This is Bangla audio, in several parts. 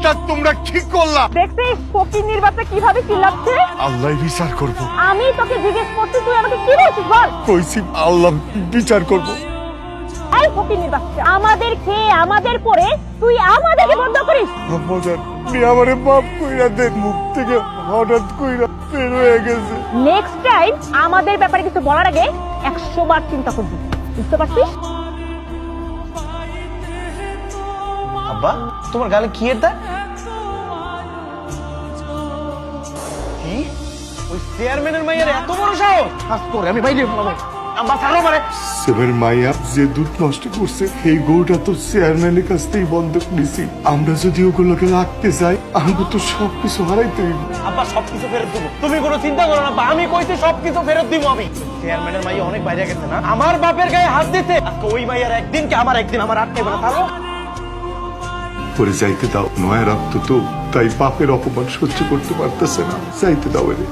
এটা তোমরা কি করলা? দেখছিস ফকিন্নির বাচ্চা কিভাবে চিল্লাচ্ছে? আল্লাহ বিচার করব। আমি তোকে জিজ্ঞেস করছি তুই আমাকে কি বলছিস বল? কইছি আল্লাহ বিচার করব। এই ফকিন্নির বাচ্চা, আমাদের খেয়ে আমাদের পরে তুই আমাদেরকে বন্ধ করিস? মজার তুই আমারে মাফ কইরা দে, মুখ থেকে হঠাৎ কইরা বের হয়ে গেছে। নেক্সট টাইম আমাদের ব্যাপারে কিছু বলার আগে 100 বার চিন্তা করবি, বুঝতে পারছিস? আব্বা তোমার গালে কি এটা? কি ওই চেয়ারম্যানের মাইয়ার এত বড় সাহস? আজ করে আমি বাইরে বলবো। আব্বা ছাড়ো আমারে। সেবের মাইয়া যে দুধ নষ্ট করছে এই গরুটা তো চেয়ারম্যানের কাছ থেকেই বন্ধক নিছি। আমরা যদি ওগুলোকে রাখতে চাই আমরা তো সবকিছু হারাইতে হইব। আব্বা সবকিছু ফেরত দিব, তুমি কোনো চিন্তা করো না। আমি কইছি সবকিছু ফেরত দিব আমি। চেয়ারম্যানের মাইয়া অনেক বাইরে গেছে না, আমার বাপের গায়ে হাত দিতে। আজকে ওই মাইয়ার একদিন কি আমার একদিন, আমার আটকে বেলা থাকো। পরে যাইতে দাও, নয় রক্ত তো, তাই বাপের অপমান সহ্য করতে পারতেছে না, যাইতে দাও এদের।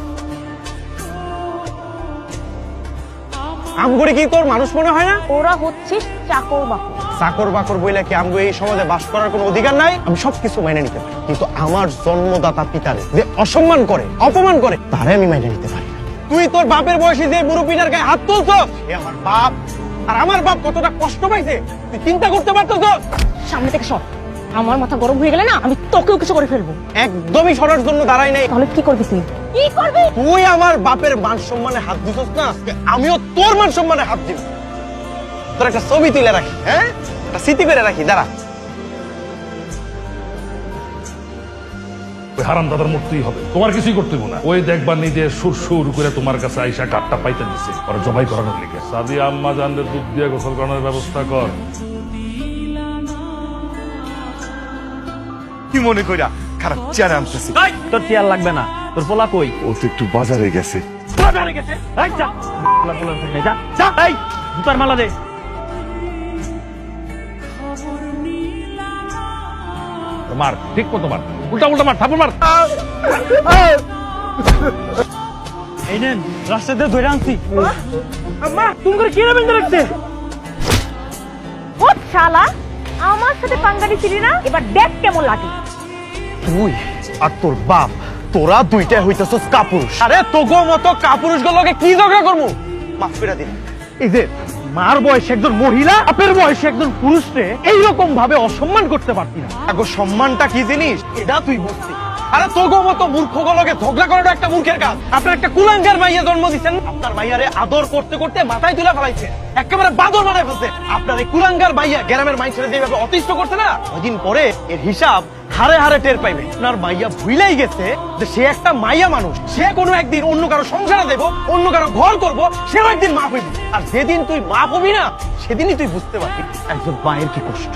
আমগুড়ি কি তোর মানুষ মনে হয় না? ওরা হচ্ছিস চাকর বাকর। চাকর বাকর বইলে কি আমগো এই সমাজে বাস করার কোনো অধিকার নাই? আমি সবকিছু মেনে নিতে পারি, কিন্তু আমার জন্মদাতা পিতারে যে অসম্মান করে, অপমান করে, তারে আমি মেনে নিতে পারি না। তুই তোর বাপের বয়সে যে মুরব্বিটার গায়ে হাত তুলছো, এ আমার বাপ। আর আমার বাপ কতটা কষ্ট পাইছে তুই চিন্তা করতে পারতেছ? সামনে থেকে সর, আমার মাথা গরম হয়ে গেলে না আমি তোকেও কিছু করে ফেলবো। একদমই সরার জন্য দাঁড়াই নাই। তাহলে কি করবি তুই? কি করবি? তুই আমার বাপের মান সম্মানে হাত দিছস না, আমিও তোর মান সম্মানে হাত দিব। তোর একটা ছবি তুলে রাখি, হ্যাঁ, একটা স্মৃতি করে রাখি, দাঁড়া। ওই হারাম দাদার মরতেই হবে, তোমার কিছুই করতে হবে না। ওই দেখবার নিজে সুর সুর করে তোমার কাছে আইসা কাঠটা পাইতে দিচ্ছে ওরা জবাই করানোর লিগে। সাদিয়া আম্মা জানলে দুধ দিয়ে গোসল করানোর ব্যবস্থা কর। কি মনে কইরা খারাপ চেয়ার আনতেছি? তোর চেয়ার লাগবে না, তোর পোলা কই? ও তো একটু বাজারে গেছে। বাজারে গেছে? এই যা, পোলা পোলা থাকে, যা যা। এই জুতার মালা দে। মার ঠিক মতো মার, উল্টা উল্টা মার, থাপড় মার। এই নেন রাস্তাতে ধরে আনছি। আম্মা তুমি করে কি বেঁধে রাখছে? ও শালা, আমার সাথে পাঙ্গা দিছিলি না, এবার দেখ কেমন লাগে। তুই আর তোর বাপ, তোরা দুইটাই হইতেছস কাপুরুষ। আরে তোগো মতো কাপুরুষ গুলোকে কি ঝগড়া করবো? মাফ করে দিন। এই যে মার বয়সে একজন মহিলা, বাপের বয়সে একজন পুরুষরে এইরকম ভাবে অসম্মান করতে পারতি না। আগো সম্মানটা কি জিনিস এটা তুই বুঝতি? আরে তোগো মতো মূর্খ গুলোকে ঝগড়া করাটা একটা মূর্খের কাজ। আপনার একটা কুলাঙ্গার মাইয়া জন্ম দিচ্ছেন, আপনার মাইয়ারে আদর করতে করতে মাথায় তুলে ফেলাইছে, একেবারে বাদর বানায় ফেলছে। আপনার এই কুলাঙ্গার মাইয়া গ্রামের মাইন্ডসেটে যেভাবে অতিষ্ঠ করছে না, ওইদিন পরে এর হিসাব হারে হারে টের পাইবে। আপনার মাইয়া ভুইলাই গেছে যে সে একটা মাইয়া মানুষ, সে কোনো একদিন অন্য কারো সংসারে দেব, অন্য কারো ঘর করব, সেও একদিন মা হইবে। আর যেদিন তুই মা হবি না সেদিনই তুই বুঝতে পারবি একজন মায়ের কি কষ্ট।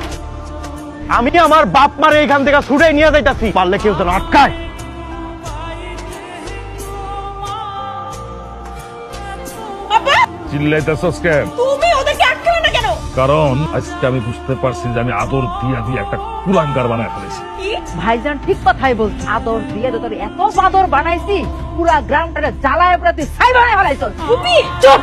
আমি আমার বাপ মারে এখান থেকে ছুটে নিয়ে যাইতাছি, পারলে কেউ যেন আটকায়। চিল্লাইতেছস কেন? তুমি ওদেরকে আটকালে না কেন? কারণ আজকে আমি বুঝতে পারছি যে আমি আদর দিয়া দিয়ে একটা কুলাঙ্গার বানায় ফেলেছি। ভাইজান ঠিক কথাই বলছে, আদর দিয়ে তো তোর এত বাদর বানাইছি পুরা গ্রামটা জ্বালায় পুরা তুই ছাই বানায় ফেলাইছ। তুমি চুপ।